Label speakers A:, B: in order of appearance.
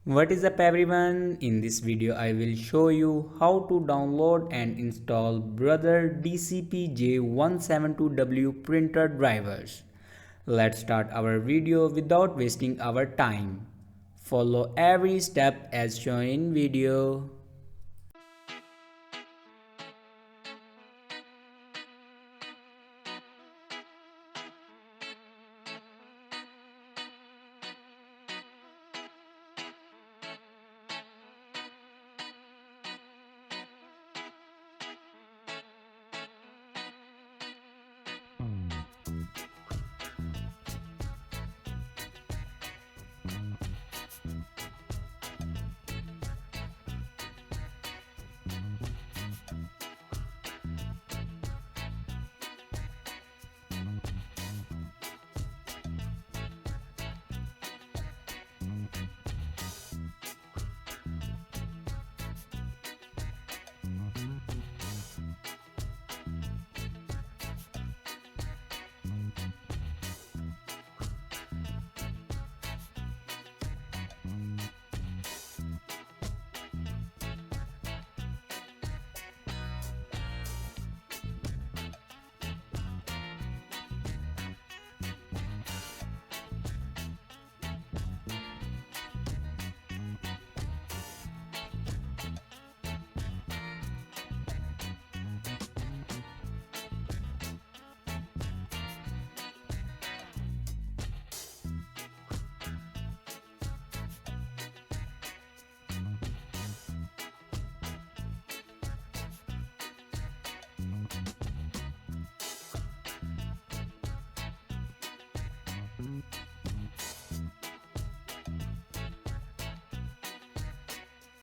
A: What is up everyone? In this video I will show you how to download and install brother DCP-J172W printer drivers. Let's start our video without wasting our time. Follow every step as shown in video.